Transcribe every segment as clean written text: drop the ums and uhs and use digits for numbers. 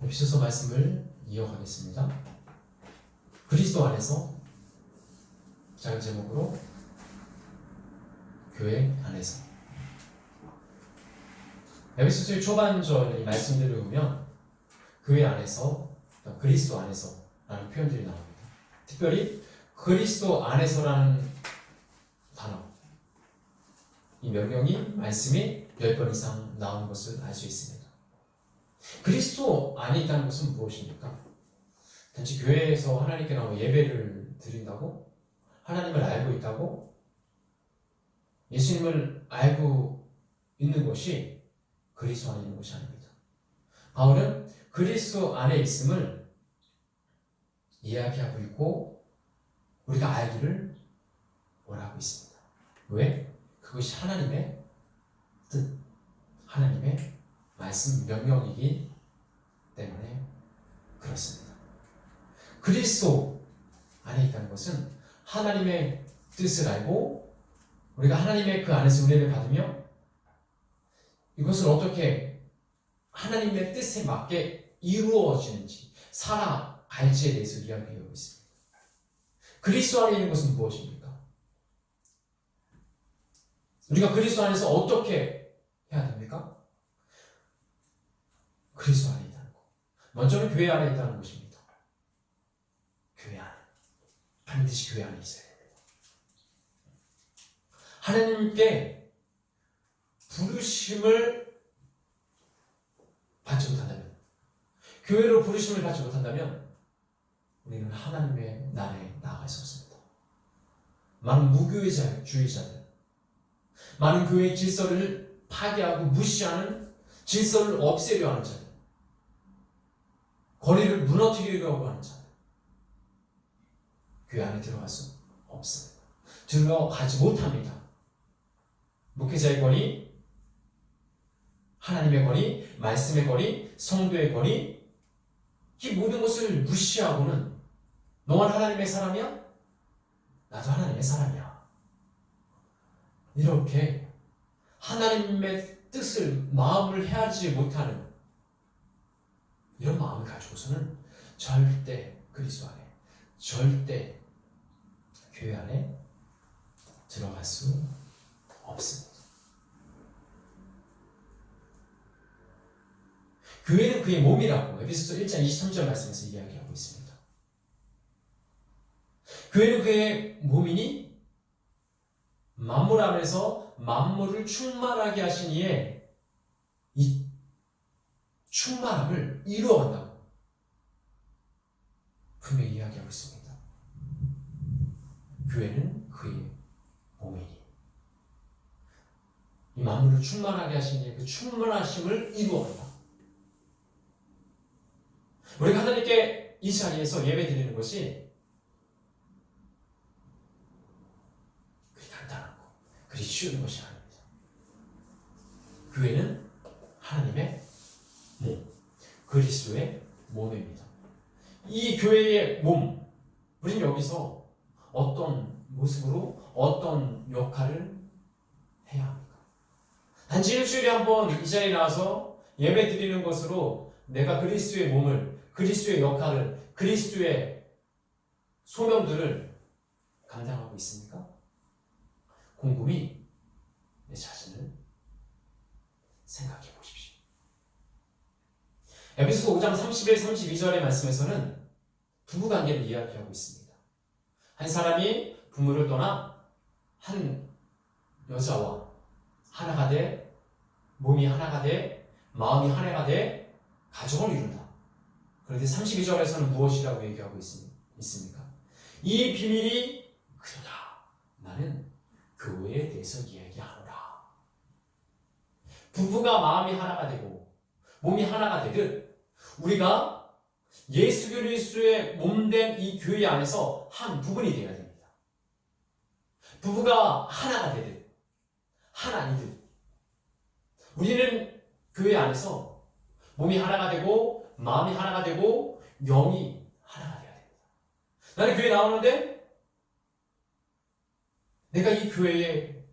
에베소서 말씀을 이어가겠습니다. 그리스도 안에서 작은 제목으로 교회 안에서. 에베소서의 초반절 이 말씀들을 보면 교회 안에서, 그리스도 안에서 라는 표현들이 나옵니다. 특별히 그리스도 안에서라는 단어, 이 명령이 말씀이 10번 이상 나오는 것을 알 수 있습니다. 그리스도 안에 있다는 것은 무엇입니까? 단지 교회에서 하나님께 나와 예배를 드린다고? 하나님을 알고 있다고? 예수님을 알고 있는 것이 그리스도 안에 있는 것이 아닙니다. 바울은 그리스도 안에 있음을 이야기하고 있고 우리가 알기를 원하고 있습니다. 왜? 그것이 하나님의 뜻, 하나님의 말씀, 명령이기 때문에 그렇습니다. 그리스도 안에 있다는 것은 하나님의 뜻을 알고 우리가 하나님의 그 안에서 은혜를 받으며 이것을 어떻게 하나님의 뜻에 맞게 이루어지는지 살아갈지에 대해서 이야기하고 있습니다. 그리스도 안에 있는 것은 무엇입니까? 우리가 그리스도 안에서 어떻게 해야 됩니까? 그리스도 안에 있다는 것. 먼저는 교회 안에 있다는 것입니다. 교회 안에. 반드시 교회 안에 있어야 됩니다. 하나님께 부르심을 받지 못한다면, 교회로 부르심을 받지 못한다면 우리는 하나님의 나라에 나아갈 수 없습니다. 많은 무교회주의자들, 많은 교회의 질서를 파괴하고 무시하는, 질서를 없애려 하는 자들, 거리를 무너뜨리려고 하는 자들, 교회 안에 들어갈 수 없습니다. 들어가지 못합니다. 목회자의 권위, 하나님의 권위, 말씀의 권위, 성도의 권위, 이 모든 것을 무시하고는 너만 하나님의 사람이야? 나도 하나님의 사람이야. 이렇게 하나님의 뜻을, 마음을 헤아리지 못하는 이런 마음을 가지고서는 절대 그리스도 안에, 절대 교회 안에 들어갈 수 없습니다. 교회는 그의 몸이라고 에베소서 1장 23절 말씀에서 이야기하고 있습니다. 교회는 그의 몸이니 만물 안에서 만물을 충만하게 하신 이에 이 충만함을 이루어간다고 분명히 이야기하고 있습니다. 교회는 그의 몸이니 이 만물을 충만하게 하신 이의 그 충만하심을 이루어간다. 우리가 하나님께 이 자리에서 예배 드리는 것이 그리 간단하고 그리 쉬운 것이 아닙니다. 교회는 하나님의 몸, 그리스도의 몸입니다. 이 교회의 몸, 우리는 여기서 어떤 모습으로 어떤 역할을 해야 합니까? 단지 일주일에 한 번 이 자리에 나와서 예배 드리는 것으로 내가 그리스도의 몸을, 그리스도의 역할을, 그리스도의 소명들을 감당하고 있습니까? 곰곰이 내 자신을 생각해 보십시오. 에베소서 5장 31, 32절의 말씀에서는 부부관계를 이야기하고 있습니다. 한 사람이 부모를 떠나 한 여자와 하나가 돼, 몸이 하나가 돼, 마음이 하나가 돼, 가정을 이룬다. 그런데 32절에서는 무엇이라고 얘기하고 있습니까? 이 비밀이 그도다. 나는 교회에 대해서 이야기하노라. 부부가 마음이 하나가 되고 몸이 하나가 되듯 우리가 예수 그리스도의 몸된 이 교회 안에서 한 부분이 되어야 됩니다. 부부가 하나가 되듯 하나이듯 우리는 교회 안에서 몸이 하나가 되고 마음이 하나가 되고 영이 하나가 되어야 됩니다. 나는 교회 나오는데 내가 이 교회에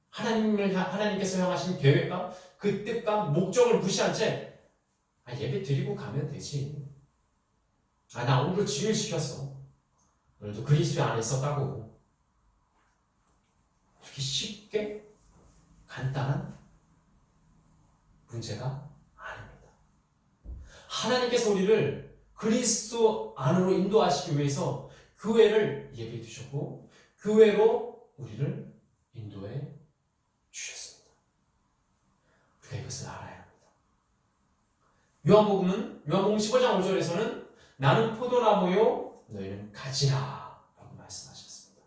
하나님께서 향하신 계획과 그 뜻과 목적을 무시한 채 예배 드리고 가면 되지. 나 오늘도 주일 시켰어. 오늘도 그리스도 안에 있었다고. 이렇게 쉽게 간단한 문제가 아닙니다. 하나님께서 우리를 그리스도 안으로 인도하시기 위해서 교회를 예비해 두셨고 교회로 우리를 인도해 주셨습니다. 우리가 이것을 알아야 합니다. 요한복음 15장 5절에서는 나는 포도나무요 너희는 가지라 라고 말씀하셨습니다.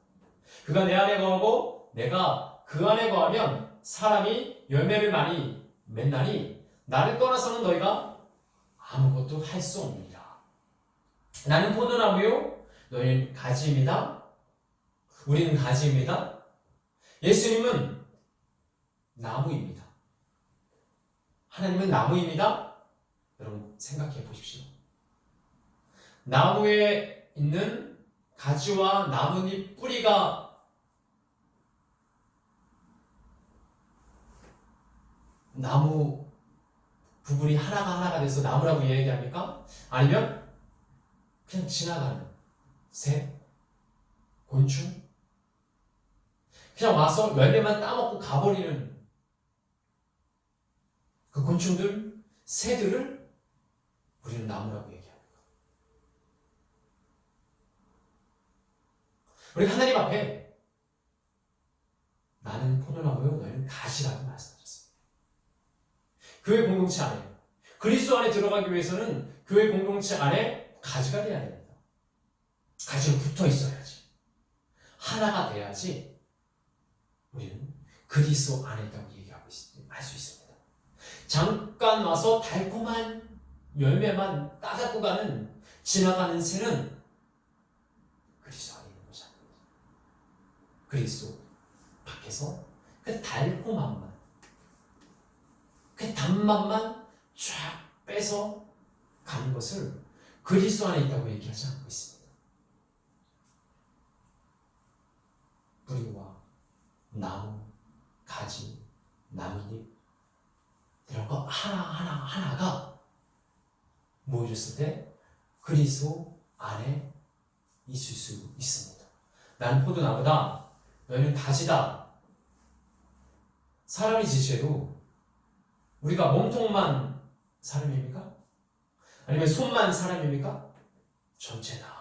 그가 내 안에 거하고 내가 그 안에 거하면 사람이 열매를 많이 맺나니 나를 떠나서는 너희가 아무것도 할 수 없느니라. 나는 포도나무요 너희는 가지입니다. 우리는 가지입니다. 예수님은 나무입니다. 하나님은 나무입니다. 여러분 생각해 보십시오. 나무에 있는 가지와 나뭇잎 뿌리가 나무 부분이 하나가 돼서 나무라고 얘기합니까? 아니면 그냥 지나가는 새, 곤충? 그냥 와서 열매만 따먹고 가버리는 그 곤충들, 새들을 우리는 나무라고 얘기합니다. 우리 하나님 앞에 나는 포도나무요 너희는 가지라고 말씀하셨습니다. 교회 공동체 안에 그리스도 안에 들어가기 위해서는 교회 공동체 안에 가지가 돼야 됩니다. 가지로 붙어 있어야지. 하나가 돼야지 우리는 그리스도 안에 있다고 얘기하고 할 수 있습니다. 잠깐 와서 달콤한 열매만 따갖고 가는 지나가는 새는 그리스도 안에 있는 것이 아닙니다. 그리스도 밖에서 그 달콤함만 그 단맛만 쫙 빼서 가는 것을 그리스도 안에 있다고 얘기하지 않고 있습니다. 뿌리와 나무, 가지, 나뭇잎 이런 거 하나가 모여졌을 때 그리스도 안에 있을 수 있습니다. 나는 포도나무다. 너희는 가지다. 사람이 지체도 우리가 몸통만 사람입니까? 아니면 손만 사람입니까? 전체다.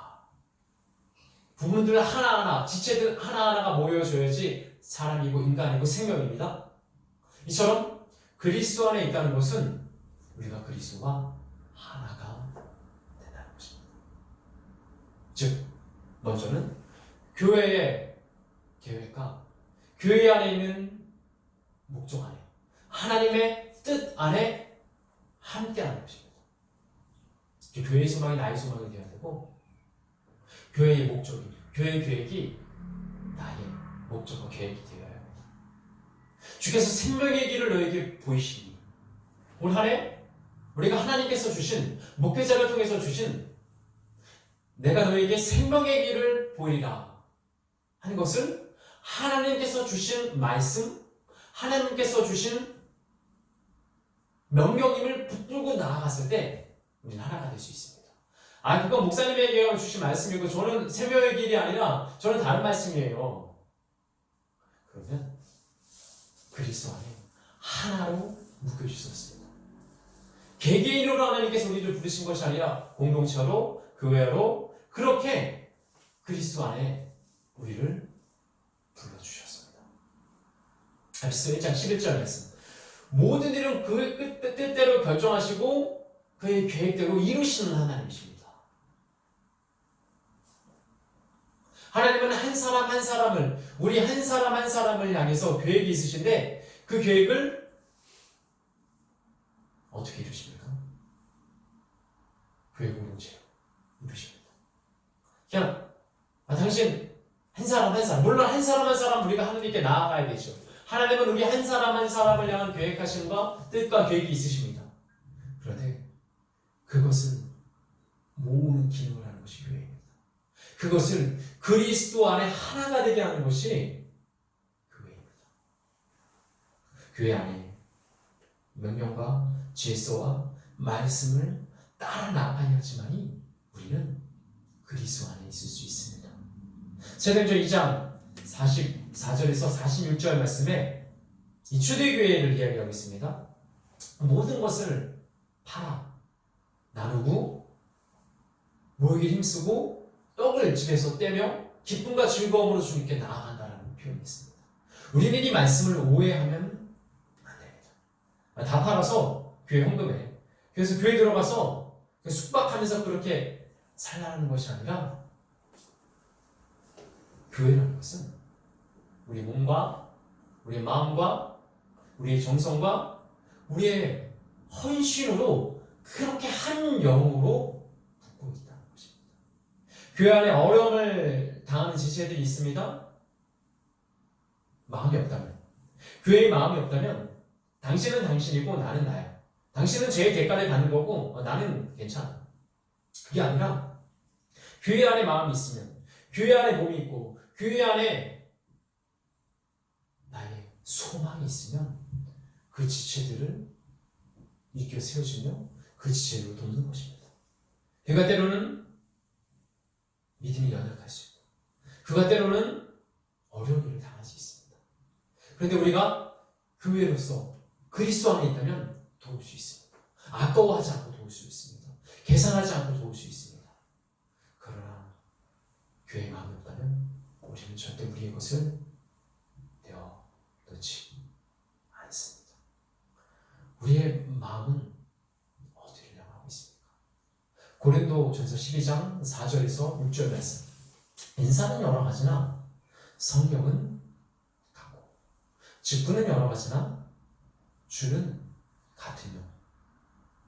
부분들 하나하나, 지체들 하나하나가 모여져야지 사람이고 인간이고 생명입니다. 이처럼 그리스도 안에 있다는 것은 우리가 그리스도와 하나가 된다는 것입니다. 즉, 먼저는 교회의 계획과 교회 안에 있는 목적 안에 하나님의 뜻 안에 함께하는 것입니다. 교회의 소망이 나의 소망이 되어야 되고 교회의 목적이, 교회의 계획이 나의 목적과 계획이 되어야 합니다. 주께서 생명의 길을 너에게 보이시니 올 한 해 우리가 하나님께서 주신 목회자를 통해서 주신 내가 너에게 생명의 길을 보이리라 하는 것은 하나님께서 주신 말씀, 하나님께서 주신 명령임을 붙들고 나아갔을 때 우리는 하나가 될 수 있습니다. 그건 목사님에게 주신 말씀이고 저는 생명의 길이 아니라 저는 다른 말씀이에요. 그러면 그리스도 안에 하나로 묶여주셨습니다. 개개인으로 하나님께서 우리를 부르신 것이 아니라 공동체로, 교회로 그렇게 그리스도 안에 우리를 불러주셨습니다. 에베소 1장 11절 말씀. 모든 일은 그의 뜻대로 결정하시고 그의 계획대로 이루시는 하나님이십니다. 하나님은 한 사람 한 사람을, 우리 한 사람 한 사람을 향해서 계획이 있으신데 그 계획을 어떻게 이루십니까? 교회 공동체로 이루십니다. 그냥 당신 한 사람 한 사람, 물론 한 사람 한 사람 우리가 하나님께 나아가야 되죠. 하나님은 우리 한 사람 한 사람을 향한 계획하심과 뜻과 계획이 있으십니다. 그런데 그것을 모으는 기능을 하는 것이 교회입니다. 그것을 그리스도 안에 하나가 되게 하는 것이 교회입니다. 교회 안에 명령과 질서와 말씀을 따라 나가야지만이 우리는 그리스도 안에 있을 수 있습니다. 사도행전 2장 44절에서 46절 말씀에 이 초대교회를 이야기하고 있습니다. 모든 것을 팔아 나누고 모이기 힘쓰고 떡을 집에서 떼며 기쁨과 즐거움으로 주님께 나아간다라는 표현이 있습니다. 우리는 이 말씀을 오해하면 안 됩니다. 다 팔아서 교회 헌금해. 그래서 교회 들어가서 숙박하면서 그렇게 살라는 것이 아니라, 교회라는 것은 우리 몸과 우리의 마음과 우리의 정성과 우리의 헌신으로 그렇게 한 영으로 붙고 있다는 것입니다. 교회 안에 어려움을 당하는 지체들이 있습니다. 마음이 없다면, 교회의 마음이 없다면 당신은 당신이고 나는 나야. 당신은 제 대가를 받는 거고 나는 괜찮아. 그게 아니라 교회 안에 마음이 있으면, 교회 안에 몸이 있고, 교회 안에 나의 소망이 있으면 그 지체들을 일으켜 세워주며 그 지체를 돕는 것입니다. 그가 때로는 믿음이 연약할 수 있고, 그가 때로는 어려운 일을 당할 수 있습니다. 그런데 우리가 교회로서 그리스도 안에 있다면 도울 수 있습니다. 아까워하지 않고 도울 수 있습니다. 계산하지 않고 도울 수 있습니다. 그러나 교회에 마음이 없다면 우리는 절대 우리의 것을 내어 놓지 않습니다. 우리의 마음은 어디를 향하고 있습니까? 고린도전서 12장 4절에서 6절 말씀. 인사는 여러 가지나 성경은 같고, 직분은 여러 가지나 주는 같으며,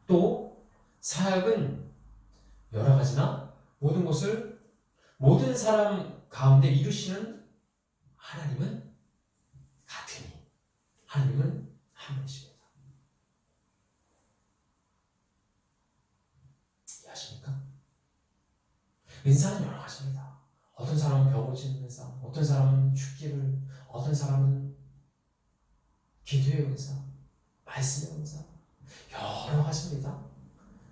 또 사역은 여러 가지나 모든 것을 모든 사람 가운데 이루시는 하나님은 같으니, 하나님은 한 분이십니다. 이해하십니까? 은사는 여러 가지입니다. 어떤 사람은 벽 고치는 은사, 어떤 사람은 죽기를, 어떤 사람은 기도의 은사, 말씀의 은사, 여러 가지입니다.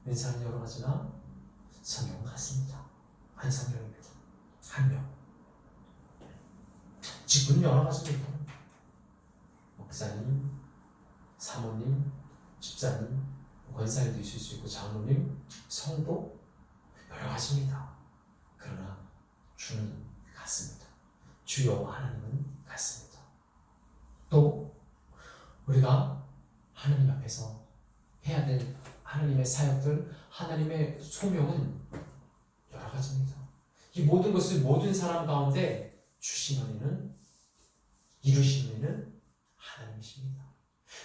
은사는 여러 가지나 성경은 같습니다. 한 성경입니다. 한 명. 직분은 여러 가지입니다. 목사님, 사모님, 집사님, 권사님도 있을 수 있고, 장로님, 성도, 여러 가지입니다. 그러나 주는 같습니다. 주여 하나님은 같습니다. 또 우리가 하나님 앞에서 해야 될 하나님의 사역들, 하나님의 소명은 여러 가지입니다. 이 모든 것을 모든 사람 가운데 주시는 이는, 이루시는 이는 하나님이십니다.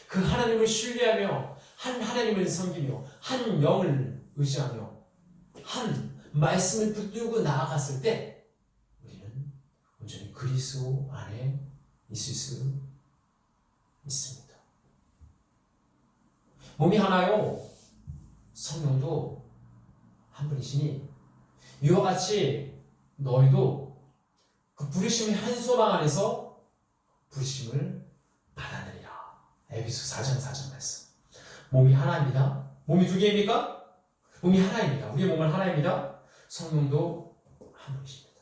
그 하나님을 신뢰하며 한 하나님을 섬기며 한 영을 의지하며 한 말씀을 붙들고 나아갔을 때 우리는 온전히 그리스도 안에 있을 수 있습니다. 몸이 하나요, 성령도 한 분이시니 이와 같이 너희도 그 부르심의 한 소망 안에서 부르심을 받아내리라. 에베소 4장 4절 말씀. 몸이 하나입니다. 몸이 두 개입니까? 몸이 하나입니다. 우리의 몸은 하나입니다. 성령도 한 분이십니다.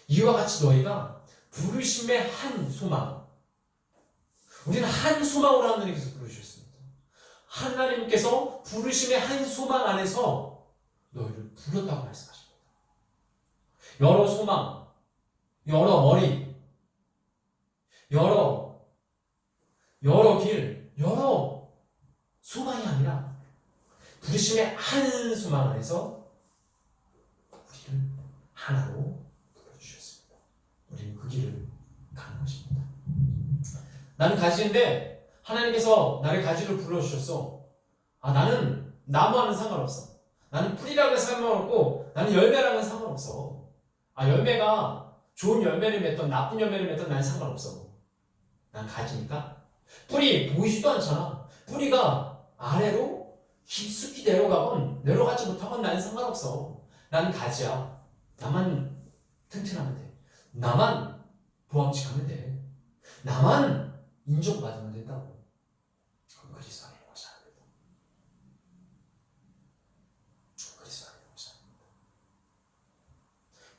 이와 같이 너희가 부르심의 한 소망, 우리는 한 소망으로 하나님께서 부르셨습니다. 하나님께서 부르심의 한 소망 안에서 너희를 불렀다고 말씀하십니다. 여러 소망, 여러 머리, 여러 길, 여러 소망이 아니라 부르심의 한 소망 안에서 우리를 하나로 불러주셨습니다. 우리는 그 길을 가는 것입니다. 나는 가지인데 하나님께서 나를 가지로 불러주셨어. 나는 나무와는 상관없어. 나는 풀이랑은 상관없고 나는 열매랑은 상관없어. 열매가 좋은 열매를 맺던 나쁜 열매를 맺던 나는 상관없어. 난 가지니까. 뿌리 보이지도 않잖아. 뿌리가 아래로 깊숙이 내려가지 못하건 나는 상관없어. 나는 가지야. 나만 튼튼하면 돼. 나만 보암직하면 돼. 나만 인정받으면 된다고. 그건 그리스도 안에 있는 것이 아닙니다.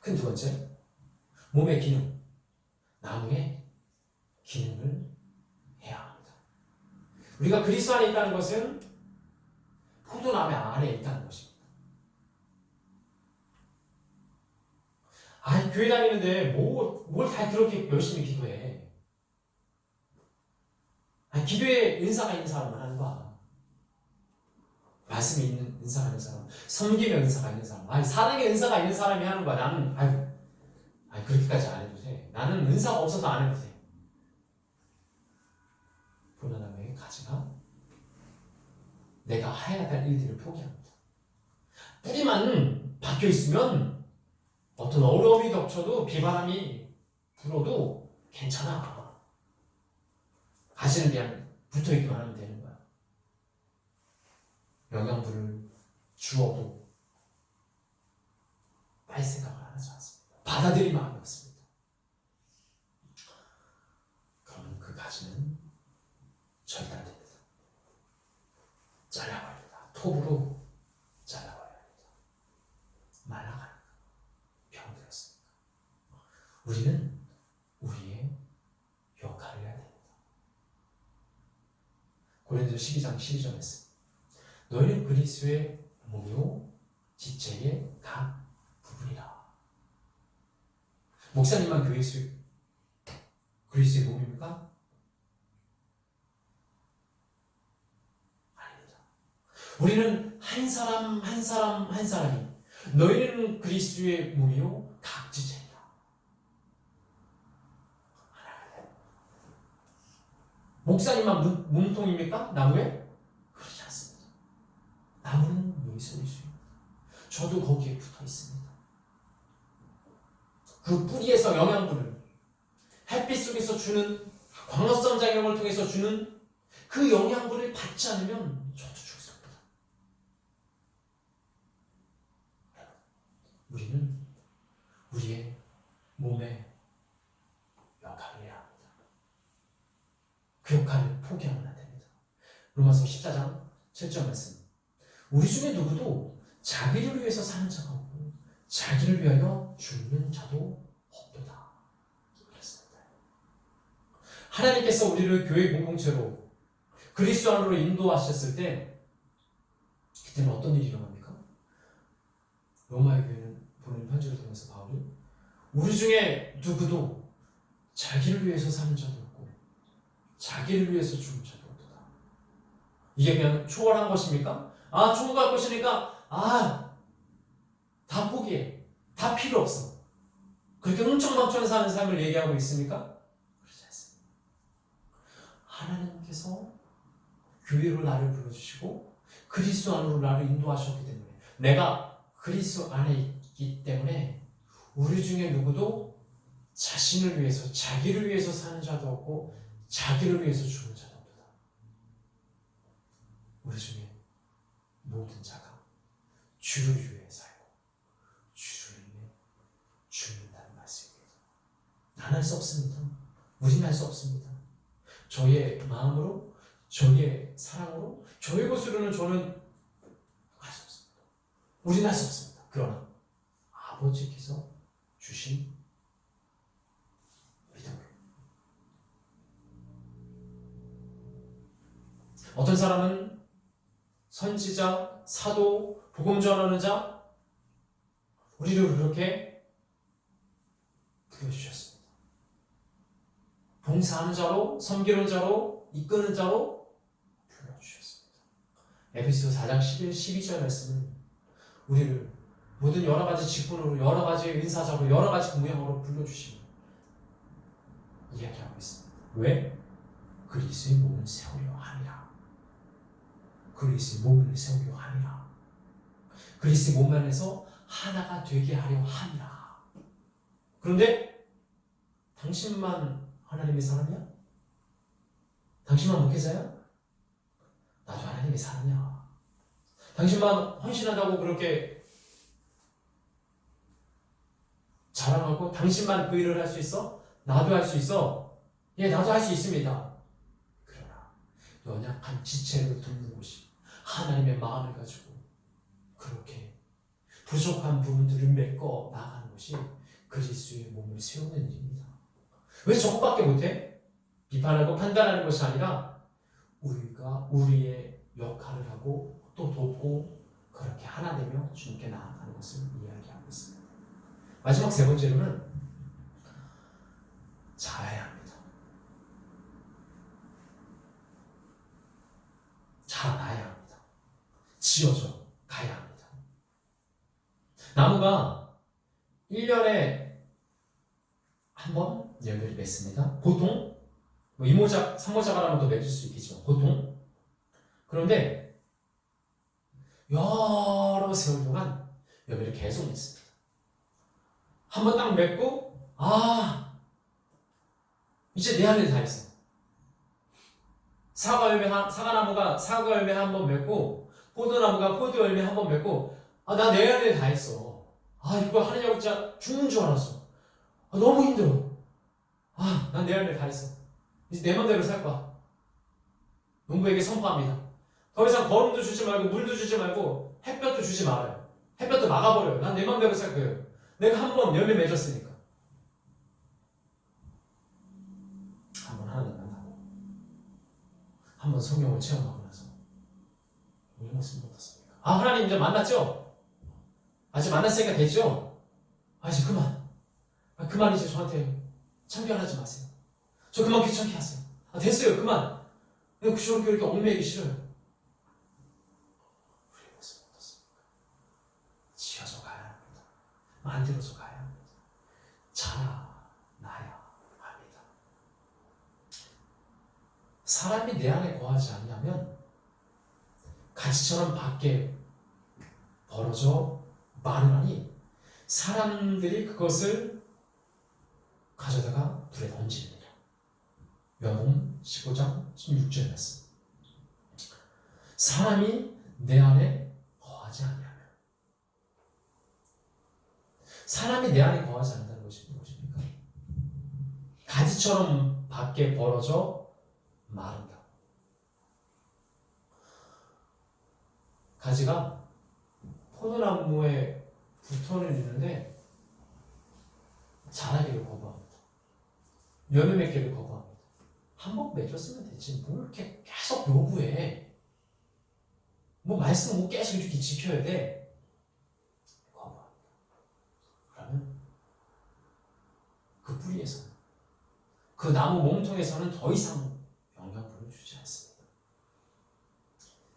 큰 두 번째, 몸의 기능, 나무의 기능을 해야 합니다. 우리가 그리스도 안에 있다는 것은 포도나무 안에 있다는 것입니다. 아니, 교회 다니는데 뭘 다 그렇게 열심히 기도해. 아니, 기도에 은사가 있는 사람은 하는 거야. 말씀이 있는 은사가 있는 사람, 섬김의 은사가 있는 사람, 아니, 사랑의 은사가 있는 사람이 하는 거야. 나는, 아니, 그렇게까지 안 해도 돼. 나는 은사가 없어서 안 해도 돼. 포도나무의 가지가 내가 해야 될 일들을 포기합니다. 뿌리만 박혀 있으면 어떤 어려움이 덮쳐도 비바람이 불어도 괜찮아. 가지는 그냥 붙어있기만 하면 되는 거야. 영양분을 주어도 빨리 생각을 안 하지 않습니다. 받아들일 마음이 없습니다. 그러면 그 가지는 절단됩니다. 잘라버려야 됩니다. 톱으로 잘라버려야 됩니다. 말라가는 거. 병들었으니까. 우리는 우리의 역할을 해야 됩니다. 고린도서 12장 12절 말씀. 너희는 그리스도의 몸이요 지체의 각 부분이라. 목사님만 그리스도의 몸입니까? 아닙니다. 우리는 한 사람이 너희는 그리스도의 몸이요 각 지체이다. 목사님만 몸통입니까? 나무에? 그렇지 않습니다. 나무는 여기 서 있습니다. 저도 거기에 붙어 있습니다. 그 뿌리에서 영양분을 햇빛 속에서 주는 광합성 작용을 통해서 주는 그 영양분을 받지 않으면 저도 죽습니다. 우리는 우리의 몸의 역할을 해야 합니다. 그 역할을 포기하면 안 됩니다. 로마서 14장 7절 말씀. 우리 중에 누구도 자기를 위해서 사는 자가 없고 자기를 위하여 죽는 자도 없도다. 그렇습니다. 하나님께서 우리를 교회 공동체로 그리스도 안으로 인도하셨을 때 그때는 어떤 일이 일어납니까? 로마의 교회는 보낸 편지를 통해서 바울이 우리 중에 누구도 자기를 위해서 사는 자도 없고 자기를 위해서 죽는 자도 없도다. 이게 그냥 초월한 것입니까? 초월할 것이니까 다 포기해. 다 필요 없어. 그렇게 흥청망청 사는 삶을 얘기하고 있습니까? 그렇지 않습니다. 하나님께서 교회로 나를 불러주시고 그리스도 안으로 나를 인도하셨기 때문에 내가 그리스도 안에 있기 때문에 우리 중에 누구도 자신을 위해서 자기를 위해서 사는 자도 없고 자기를 위해서 죽는 자도 없다. 우리 중에 모든 자가 주를 위해 살고 주를 위해 죽는다는 말씀입니다. 난 할 수 없습니다. 우린 할 수 없습니다. 저의 마음으로 저의 사랑으로 저의 것으로는 저는 할 수 없습니다. 우린 할 수 없습니다. 그러나 아버지께서 주신 믿음으로 어떤 사람은 선지자, 사도, 복음 전하는 자 우리를 그렇게 부여주셨습니다. 봉사하는 자로, 섬기는 자로, 이끄는 자로 불러주셨습니다. 에베소서 4장 11, 12절 말씀은 우리를 모든 여러 가지 직분으로, 여러 가지 은사자로, 여러 가지 모양으로 불러주시고 이야기하고 있습니다. 왜? 그리스도의 몸을 세우려 함이라. 그리스도의 몸을 세우려 함이라. 그리스도의 몸 안에서 하나가 되게 하려 함이라. 그런데 당신만 하나님의 사람이야? 당신만 목회자야? 나도 하나님의 사람이야. 당신만 헌신한다고 그렇게 자랑하고 당신만 그 일을 할 수 있어? 나도 할 수 있어. 예, 나도 할 수 있습니다. 그러나 연약한 지체를 돕는 곳이 하나님의 마음을 가지고 그렇게 부족한 부분들을 메꿔 나가는 것이 그리스도의 몸을 세우는 일입니다. 왜 저것밖에 못해? 비판하고 판단하는 것이 아니라 우리가 우리의 역할을 하고 또 돕고 그렇게 하나 되며 주님께 나아가는 것을 이야기하고 있습니다. 마지막 세 번째로는 자라야 합니다. 자라나야 합니다. 지어져 가야 합니다. 나무가 1년에 한 번 열매를 맺습니다. 보통 뭐 2모작, 3모작을 더 맺을 수 있겠지만 보통. 그런데 여러 세월 동안 열매를 계속 맺습니다. 한 번 딱 맺고 이제 내 할 일 다 했어. 사과나무가 사과 열매 한 번 맺고 포도나무가 포도 열매 한 번 맺고 나 내 할 일 다 했어. 이거 하느냐고 진짜 죽는 줄 알았어. 너무 힘들어. 난 내 할 일 다 했어. 이제 내 맘대로 살 거야. 농부에게 선포합니다. 더 이상 거름도 주지 말고 물도 주지 말고 햇볕도 주지 말아요. 햇볕도 막아버려요. 난 내 맘대로 살 거예요. 내가 한 번 열매 맺었으니까. 한 번 하나님 만나고 한 번 성령을 체험하고 나서 왜 모습 못했습니까? 하나님 이제 만났죠? 아직 만났으니까 됐죠? 이제 그만 이제 저한테 참견하지 마세요. 저 그만 귀찮게 하세요. 됐어요. 그만. 내가 저렇게 이렇게 얽매이기 싫어요. 우리 모습 어떻습니까? 지어서 가야 합니다. 만들어서 가야 합니다. 자라나야 합니다. 사람이 내 안에 거하지 않냐면 가지처럼 밖에 벌어져 마르나니 사람들이 그것을 가져다가 불에 던지느니라. 요한복음 15장 16절에 말씀. 사람이 내 안에 거하지 않냐면, 사람이 내 안에 거하지 않는다는 것이 무엇입니까? 가지처럼 밖에 벌어져 마른다. 가지가 포도나무에 붙어는 있는데 자라기를 거부합니다. 열매 맺기를 거부합니다. 한 번 맺었으면 되지 뭘 이렇게 계속 요구해. 뭐 말씀 뭐 계속 이렇게 지켜야 돼. 거부합니다. 그러면 그 뿌리에서는, 그 나무 몸통에서는 더 이상 영양분을 주지 않습니다.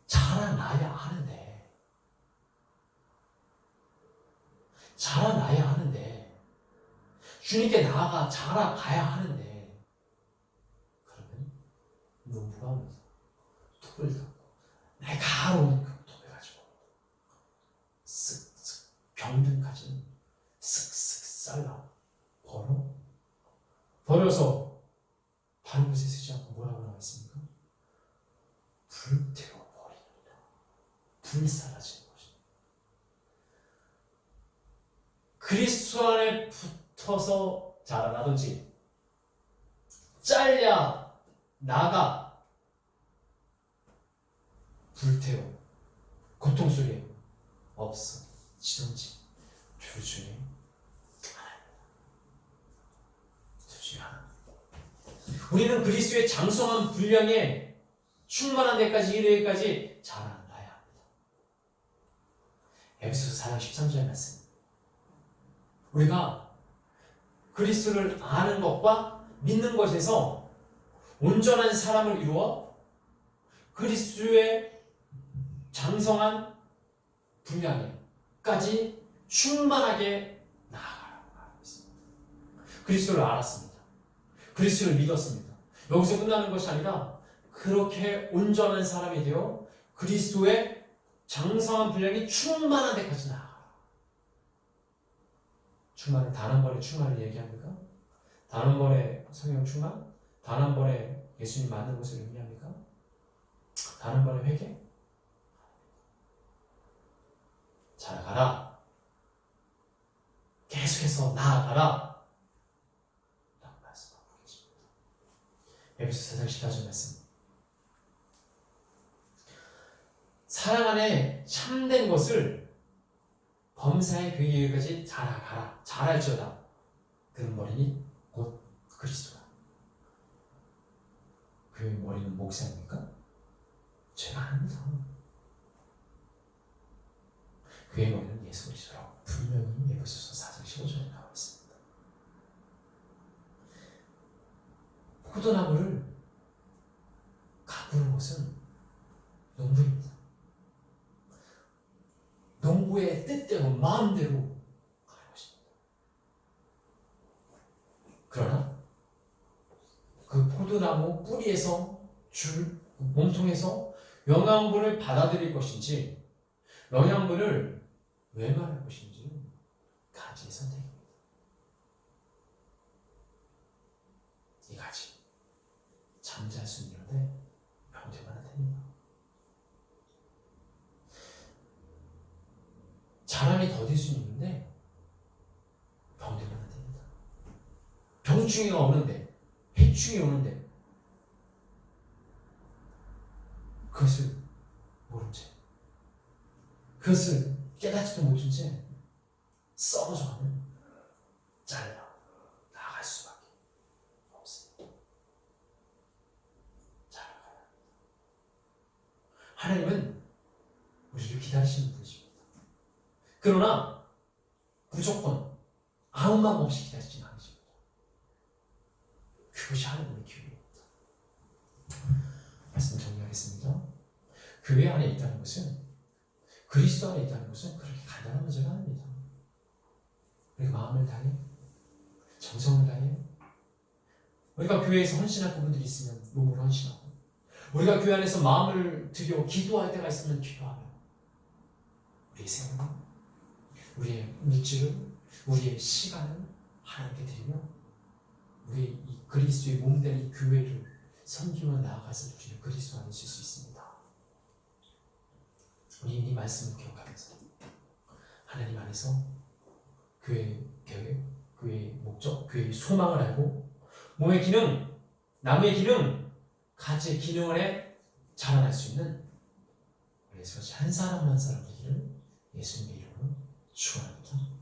자라나야 하는데, 주님께 나아가 자라가야 하는데, 그러면 농부가 오면서 톱을 갖고 내가 온 그 톱을 가지고 쓱쓱 병든까지는 쓱쓱 잘라 버려서 다른 곳에 쓰지 않고 뭐라고 나와 있습니까? 불태워버리느니라. 불사라지는 것입니다. 그리스도 안에 붙어서 자라나든지 잘려 나가 불태워 고통스러워 없어지든지 둘 중에 하나. 우리는 그리스도의 장성한 분량에 충만한 데까지 이르기까지 자라나야 합니다. 에베소서 4장 13절 말씀. 우리가 그리스도를 아는 것과 믿는 것에서 온전한 사람을 이루어 그리스도의 장성한 분량에까지 충만하게 나아가라고 하고 있습니다. 그리스도를 알았습니다. 그리스도를 믿었습니다. 여기서 끝나는 것이 아니라 그렇게 온전한 사람이 되어 그리스도의 장성한 분량이 충만한 데까지 나아가라. 충만은 단 한 번의 충만을 얘기합니까? 단 한 번의 성령 충만? 단 한 번의 예수님 맞는 것을 의미합니까? 단 한 번의 회개? 자라가라. 계속해서 나아가라. 라고 말씀하고 계십니다. 에베소서 4장 14절 말씀. 사랑 안에 참된 것을 범사에 그에게까지 자라가라. 자랄지어다. 그는 머리니 곧 그리스도다. 교회 머리는 목사입니까? 죄가 아닙니다. 교회 머리는 예수 그리스도라고 분명히 에베소서 4장 15절에 나와 있습니다. 포도나무를 가꾸는 것은 농부입니다. 농부의 뜻대로 마음대로 가는 것입니다. 그러나 그 포도나무 뿌리에서 줄 몸통에서 영양분을 받아들일 것인지 영양분을 외면할 것인지 가지의 선택입니다. 이 가지 잠잘 수 있는데 병들면 안 됩니다. 자랑이 더딜 수 있는데 병들면 안 됩니다. 병충해가 오는데 해충이 오는데 그것을 모른 채 그것을 깨닫지도 못한 채 썩어져가면 잘라 나갈 수밖에 없습니다. 잘라가야 합니다. 하나님은 우리를 기다리시는 분이십니다. 그러나 무조건 아무 맘 없이 기다리지는 않으십니다. 그것이 하나님의 기회입니다. 말씀 정리하겠습니다. 교회 안에 있다는 것은 그리스도 안에 있다는 것은 그렇게 간단한 문제가 아닙니다. 우리가 마음을 다해 정성을 다해 우리가 교회에서 헌신할 부분들이 있으면 몸으로 헌신하고 우리가 교회 안에서 마음을 들여 기도할 때가 있으면 기도하며 우리의 생활 우리의 물질을 우리의 시간을 하나님께 드리며 우리 이 그리스도의 몸된 이 교회를 섬기며 나아가서 주님 그리스도 안에 있을 수 있습니다. 우리 이 말씀을 기억하면서 하나님 안에서 교회의 계획, 교회의 목적, 교회의 소망을 알고 몸의 기능, 나무의 기능, 가지의 기능을 자라날 수 있는 그래서 한 사람 한 사람 되기를 예수님의 이름으로 축원합니다.